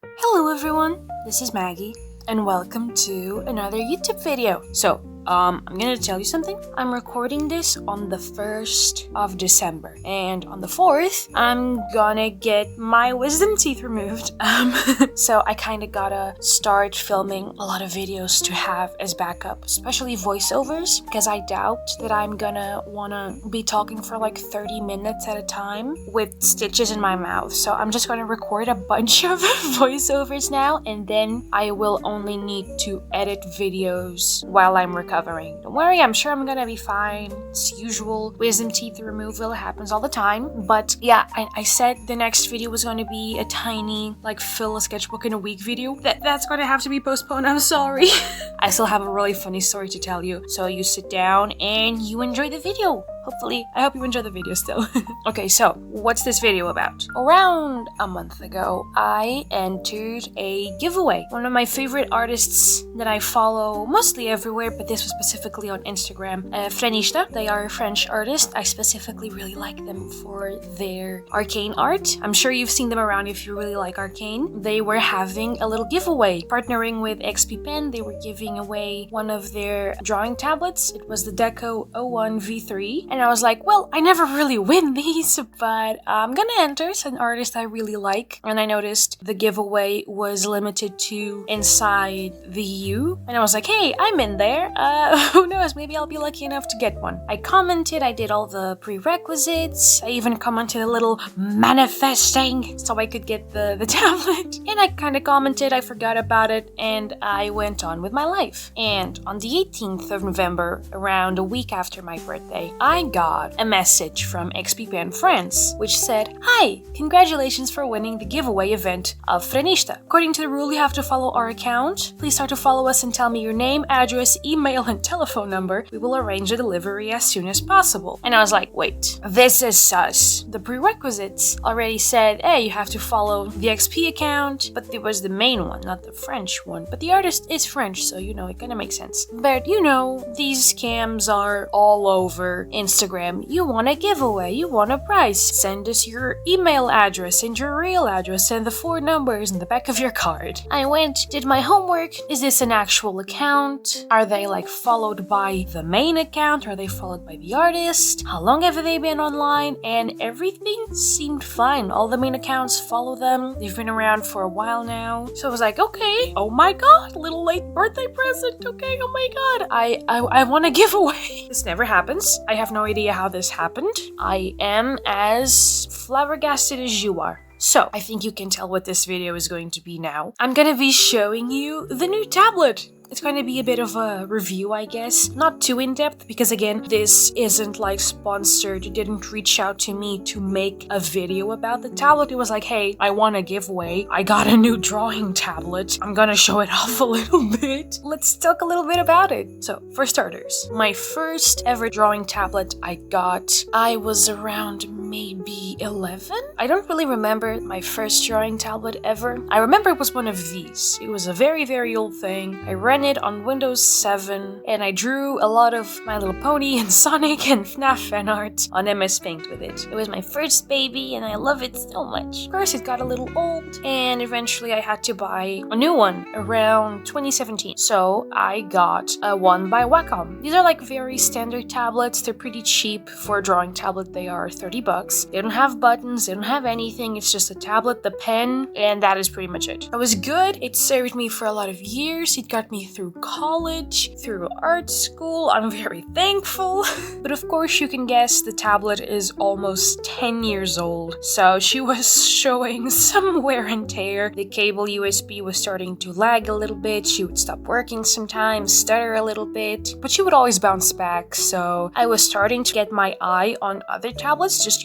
Hello everyone, this is Maggie, and welcome to another YouTube video. So, I'm gonna tell you something. I'm recording this on the 1st of December, and on the 4th, I'm gonna get my wisdom teeth removed. So I kinda gotta start filming a lot of videos to have as backup, especially voiceovers, because I doubt that I'm gonna wanna be talking for like 30 minutes at a time with stitches in my mouth. So I'm just gonna record a bunch of voiceovers now, and then I will only need to edit videos while I'm recovering. Don't worry, I'm sure I'm gonna be fine. It's usual wisdom teeth removal, it happens all the time. But yeah, I said the next video was gonna be a tiny, like, fill a sketchbook in a week video. That's gonna have to be postponed, I'm sorry. I still have a really funny story to tell you. So you sit down and you enjoy the video. Hopefully, I hope you enjoy the video still. Okay, so what's this video about? Around a month ago, I entered a giveaway. One of my favorite artists that I follow mostly everywhere, but this was specifically on Instagram, FNAF. They are a French artist. I specifically really like them for their arcane art. I'm sure you've seen them around if you really like arcane. They were having a little giveaway. Partnering with XPPEN, they were giving away one of their drawing tablets. It was the Deco 01 V3. And I was like, well, I never really win these, but I'm gonna enter. It's an artist I really like. And I noticed the giveaway was limited to inside the EU. And I was like, hey, I'm in there. Who knows? Maybe I'll be lucky enough to get one. I commented, I did all the prerequisites. I even commented a little manifesting so I could get the tablet. And I kind of commented, I forgot about it, and I went on with my life. And on the 18th of November, around a week after my birthday, I got a message from XPPEN France, which said, hi, congratulations for winning the giveaway event of FNAF. According to the rule, you have to follow our account. Please start to follow us and tell me your name, address, email, and telephone number. We will arrange the delivery as soon as possible. And I was like, wait, this is sus. The prerequisites already said, hey, you have to follow the XP account, but it was the main one, not the French one. But the artist is French, so you know, it kind of makes sense. But you know, these scams are all over Instagram. You want a giveaway, you want a prize. Send us your email address and your real address and the 4 numbers in the back of your card. I went, did my homework. Is this an actual account? Are they like followed by the main account? Are they followed by the artist? How long have they been online? And everything seemed fine. All the main accounts follow them. They've been around for a while now. So I was like, okay, oh my god, little late birthday present. Okay, oh my god, I want a giveaway. This never happens. I have no idea how this happened. I am as flabbergasted as you are. So, I think you can tell what this video is going to be now. I'm gonna be showing you the new tablet. It's going to be a bit of a review, I guess. Not too in-depth, because again, this isn't like sponsored. You didn't reach out to me to make a video about the tablet. It was like, hey, I want a giveaway. I got a new drawing tablet. I'm gonna show it off a little bit. Let's talk a little bit about it. So, for starters, my first ever drawing tablet I got, I was around maybe 11? I don't really remember my first drawing tablet ever. I remember it was one of these. It was a very, very old thing. I ran it on Windows 7, and I drew a lot of My Little Pony and Sonic and FNAF fan art on MS Paint with it. It was my first baby, and I love it so much. Of course, it got a little old, and eventually I had to buy a new one around 2017. So I got a one by Wacom. These are like very standard tablets. They're pretty cheap for a drawing tablet. They are 30 bucks. They don't have buttons. They don't have anything. It's just a tablet, the pen, and that is pretty much it. It was good. It served me for a lot of years. It got me through college, through art school. I'm very thankful. But of course, you can guess the tablet is almost 10 years old. So she was showing some wear and tear. The cable USB was starting to lag a little bit. She would stop working sometimes, stutter a little bit, but she would always bounce back. So I was starting to get my eye on other tablets, just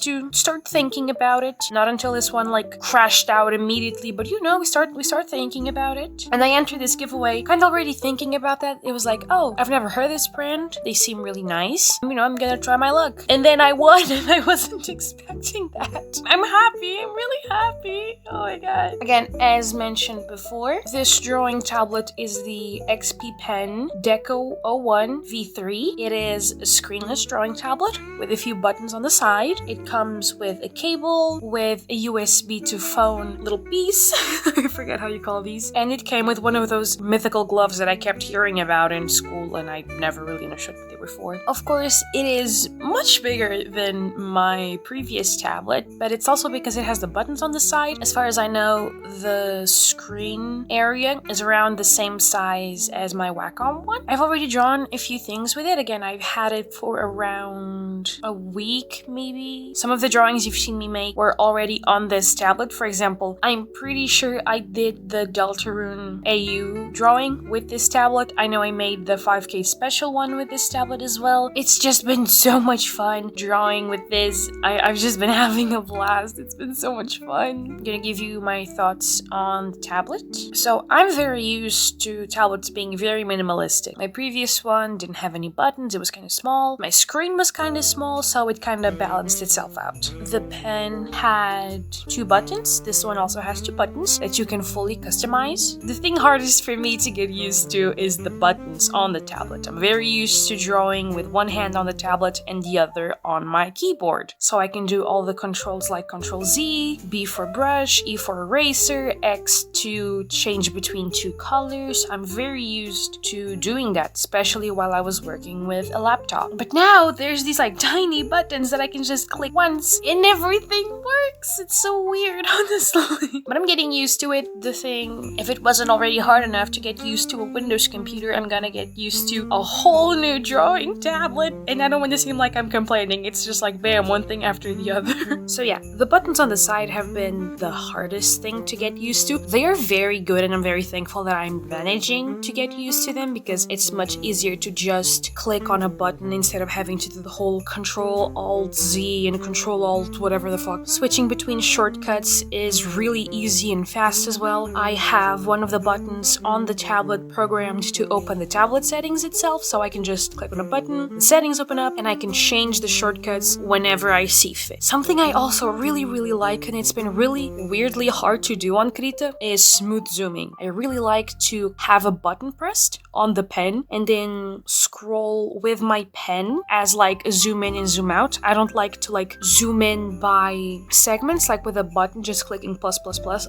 to start thinking about it. Not until this one like crashed out immediately, but we start thinking about it. And I entered this giveaway giveaway. Kind of already thinking about that. It was like, oh, I've never heard of this brand. They seem really nice. You know, I'm gonna try my luck. And then I won and I wasn't expecting that. I'm happy. I'm really happy. Oh my god. Again, as mentioned before, this drawing tablet is the XP Pen Deco 01 V3. It is a screenless drawing tablet with a few buttons on the side. It comes with a cable, with a USB to phone little piece. I forget how you call these. And it came with one of those mythical gloves that I kept hearing about in school and I never really understood what they were for. Of course, it is much bigger than my previous tablet, but it's also because it has the buttons on the side. As far as I know, the screen area is around the same size as my Wacom one. I've already drawn a few things with it. Again, I've had it for around a week, maybe. Some of the drawings you've seen me make were already on this tablet. For example, I'm pretty sure I did the Deltarune heyoo drawing with this tablet. I know I made the 5K special one with this tablet as well. It's just been so much fun drawing with this. I've just been having a blast. It's been so much fun. I'm gonna give you my thoughts on the tablet. So I'm very used to tablets being very minimalistic. My previous one didn't have any buttons. It was kind of small. My screen was kind of small, so it kind of balanced itself out. The pen had 2 buttons. This one also has 2 buttons that you can fully customize. The thing hardest for me to get used to is the buttons on the tablet. I'm very used to drawing with one hand on the tablet and the other on my keyboard. So I can do all the controls like Control Z, B for brush, E for eraser, X to change between 2 colors. I'm very used to doing that, especially while I was working with a laptop. But now there's these like tiny buttons that I can just click once and everything works. It's so weird, honestly. But I'm getting used to it. The thing, if it wasn't already hard enough to get used to a Windows computer, I'm gonna get used to a whole new drawing tablet. And I don't want to seem like I'm complaining. It's just like bam, one thing after the other. So yeah, the buttons on the side have been the hardest thing to get used to. They are very good and I'm very thankful that I'm managing to get used to them because it's much easier to just click on a button instead of having to do the whole Control Alt Z and Control Alt whatever the fuck. Switching between shortcuts is really easy and fast as well. I have one of the buttons on the tablet programmed to open the tablet settings itself, so I can just click on a button, the settings open up, and I can change the shortcuts whenever I see fit. Something I also really like, and it's been really weirdly hard to do on Krita, is smooth zooming. I really like to have a button pressed on the pen and then scroll with my pen as like a zoom in and zoom out. I don't like to like zoom in by segments like with a button just clicking plus.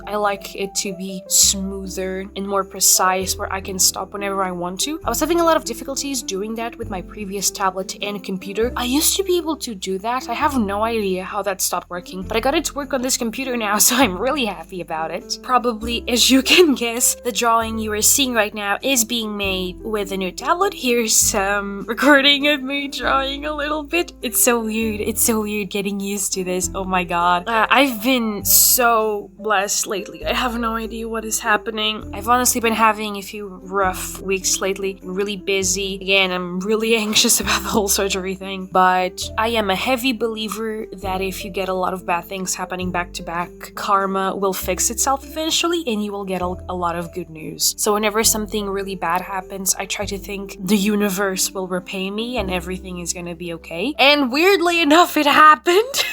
I like it to be smoother and more precise where I can stop whenever I want to. I was having a lot of difficulties doing that with my previous tablet and computer. I used to be able to do that. I have no idea how that stopped working, but I got it to work on this computer now, so I'm really happy about it. Probably, as you can guess, the drawing you are seeing right now is being made with a new tablet. Here's some recording of me drawing a little bit. It's so weird. It's so weird getting used to this. Oh my god. I've been so blessed lately. I have no idea what is happening. I've honestly been having a few rough weeks lately. I'm really busy. Again, I'm really anxious about the whole surgery thing, but I am a heavy believer that if you get a lot of bad things happening back to back, karma will fix itself eventually and you will get a lot of good news. So whenever something really bad happens, I try to think the universe will repay me and everything is gonna be okay. And weirdly enough, it happened.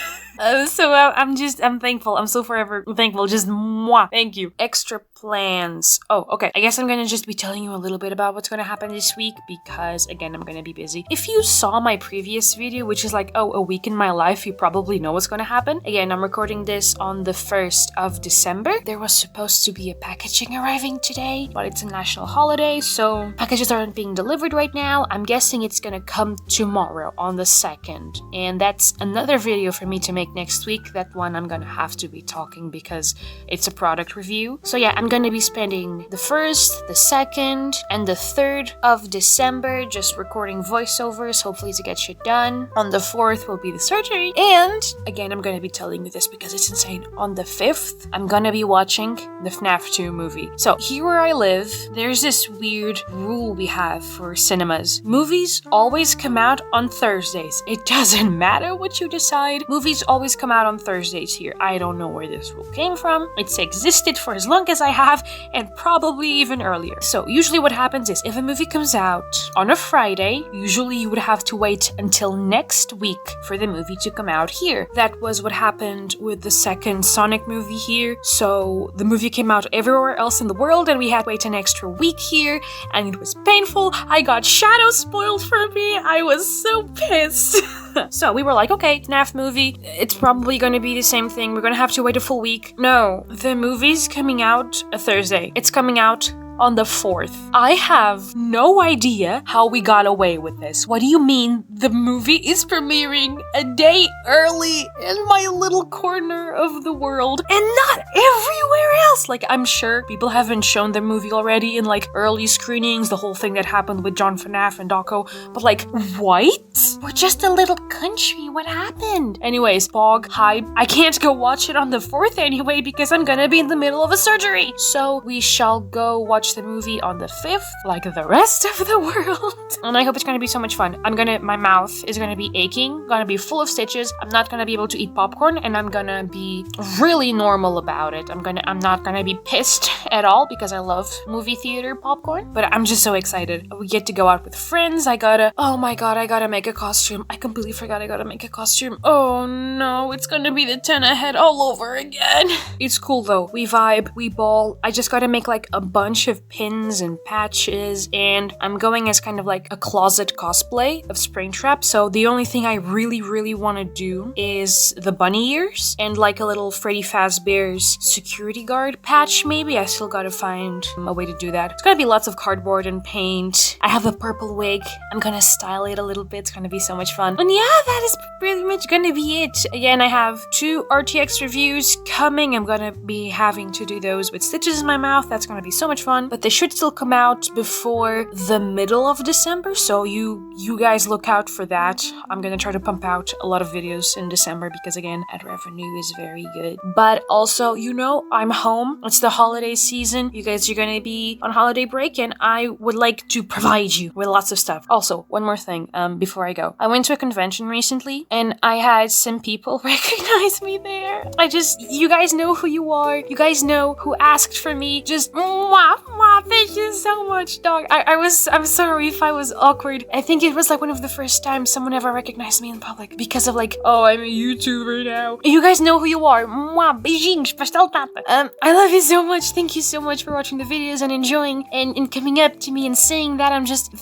So I'm thankful. I'm so forever thankful. Just mwah. Thank you. Extra plans. Oh, okay. I guess I'm gonna just be telling you a little bit about what's gonna happen this week because, again, I'm gonna be busy. If you saw my previous video, which is like, oh, a week in my life, you probably know what's gonna happen. Again, I'm recording this on the 1st of December. There was supposed to be a packaging arriving today, but it's a national holiday, so packages aren't being delivered right now. I'm guessing it's gonna come tomorrow on the 2nd, and that's another video for me to make next week. That one I'm gonna have to be talking because it's a product review. So yeah, I'm gonna be spending the 1st, the 2nd, and the 3rd of December just recording voiceovers, hopefully to get shit done. On the 4th will be the surgery, and again, I'm gonna be telling you this because it's insane. On the 5th, I'm gonna be watching the FNAF 2 movie. So here where I live, there's this weird rule we have for cinemas. Movies always come out on Thursdays. It doesn't matter what you decide. Movies always come out on Thursdays here. I don't know where this rule came from. It's existed for as long as I have, and probably even earlier. So usually what happens is if a movie comes out on a Friday, usually you would have to wait until next week for the movie to come out here. That was what happened with the second Sonic movie here. So the movie came out everywhere else in the world and we had to wait an extra week here, and it was painful. I got Shadow spoiled for me. I was so pissed. So we were like, okay, FNAF movie, it's probably gonna be the same thing. We're gonna have to wait a full week. No, the movie's coming out a Thursday. It's coming out on the 4th. I have no idea how we got away with this. What do you mean the movie is premiering a day early in my little corner of the world and not everywhere else? Like, I'm sure people haven't shown the movie already in like early screenings, the whole thing that happened with John FNAF and Daco, but like, what? We're just a little country. What happened? Anyways, Bog, hype. I can't go watch it on the 4th anyway because I'm gonna be in the middle of a surgery. So we shall go watch the movie on the 5th, like the rest of the world. And I hope it's gonna be so much fun. My mouth is gonna be aching, gonna be full of stitches. I'm not gonna be able to eat popcorn, and I'm gonna be really normal about it. I'm not gonna be pissed at all because I love movie theater popcorn, but I'm just so excited. We get to go out with friends. Oh my god, I gotta make a costume. I completely forgot I gotta make a costume. Oh no, it's gonna be the 10 ahead all over again. It's cool though. We vibe, we ball. I just gotta make like a bunch of pins and patches, and I'm going as kind of like a closet cosplay of Springtrap. So the only thing I really want to do is the bunny ears and like a little Freddy Fazbear's security guard patch maybe. I still gotta find a way to do that. It's gonna be lots of cardboard and paint. I have a purple wig. I'm gonna style it a little bit. It's gonna be so much fun. And yeah, that is pretty much gonna be it. Again, I have 2 RTX reviews coming. I'm gonna be having to do those with stitches in my mouth. That's gonna be so much fun. But they should still come out before the middle of December, so you guys look out for that. I'm gonna try to pump out a lot of videos in December because again, ad revenue is very good. But also, you know, I'm home. It's the holiday season. You guys are gonna be on holiday break, and I would like to provide you with lots of stuff. Also, one more thing before I go. I went to a convention recently, and I had some people recognize me there. You guys know who you are. You guys know who asked for me. Just mwah, mwah, thank you so much, dog. I'm sorry if I was awkward. I think it was like one of the first times someone ever recognized me in public because of like, oh, I'm a YouTuber now. You guys know who you are. Mwah, beijinhos, pastel tata. I love you so much. Thank you so much for watching the videos and enjoying and coming up to me and saying that.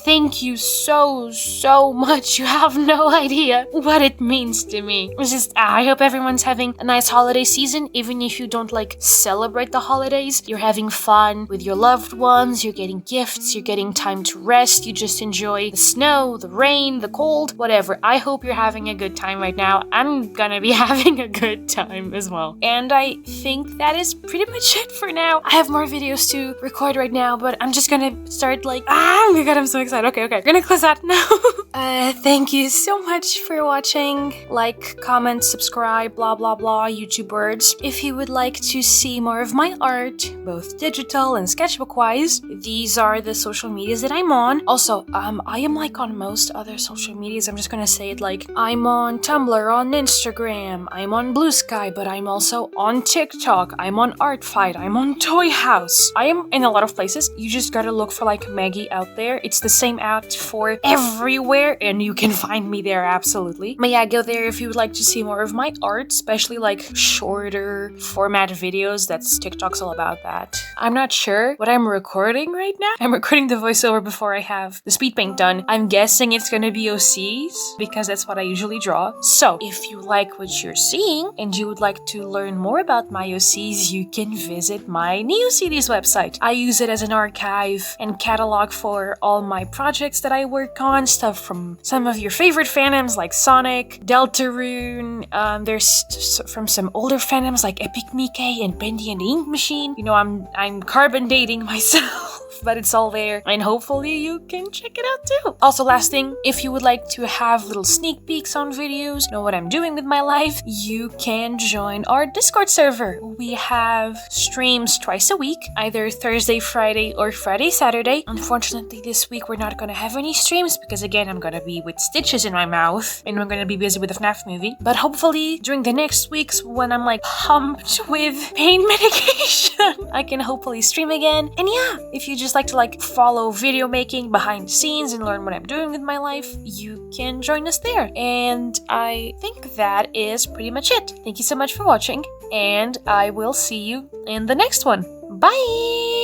Thank you so much. You have no idea what it means to me. I hope everyone's having a nice holiday season, even if you don't like celebrate the holidays. You're having fun with your loved ones, you're getting gifts, you're getting time to rest, you just enjoy the snow, the rain, the cold, whatever. I hope you're having a good time right now. I'm gonna be having a good time as well. And I think that is pretty much it for now. I have more videos to record right now, but I'm just gonna start like, oh my god, I'm so excited. Okay, we're gonna close that now. Thank you so much for watching. Like, comment, subscribe, blah blah blah, YouTube words. If you would like to see more of my art, both digital and sketchbook wise, these are the social medias that I'm on. Also, I am like on most other social medias. I'm just gonna say it like, I'm on Tumblr, on Instagram, I'm on Blue Sky, but I'm also on TikTok, I'm on Artfight, I'm on Toy House. I am in a lot of places. You just gotta look for like Maggie out there. It's the same app for everywhere, and you can find me there absolutely. But yeah, go there if you would like to see more of my art, especially like shorter format videos. That's TikTok's all about that. I'm not sure what I'm recording right now. I'm recording the voiceover before I have the speed paint done. I'm guessing it's gonna be OCs because that's what I usually draw. So if you like what you're seeing and you would like to learn more about my OCs, you can visit my NeoCDs website. I use it as an archive and catalog for all my projects that I work on, stuff from some of your favorite fandoms like Sonic, Deltarune, there's from some older fandoms like Epic Mickey and Bendy and the Ink Machine. You know, I'm carbon dating myself. stuff, but it's all there, and hopefully you can check it out too. Also, last thing, if you would like to have little sneak peeks on videos, know what I'm doing with my life, you can join our Discord server. We have streams twice a week, either Thursday, Friday, or Friday, Saturday. Unfortunately, this week we're not gonna have any streams because again, I'm gonna be with stitches in my mouth and we're gonna be busy with the FNAF movie. But hopefully during the next weeks when I'm like pumped with pain medication, I can hopefully stream again. And yeah, if you just like to follow video making behind the scenes and learn what I'm doing with my life, you can join us there. And I think that is pretty much it. Thank you so much for watching, and I will see you in the next one. Bye!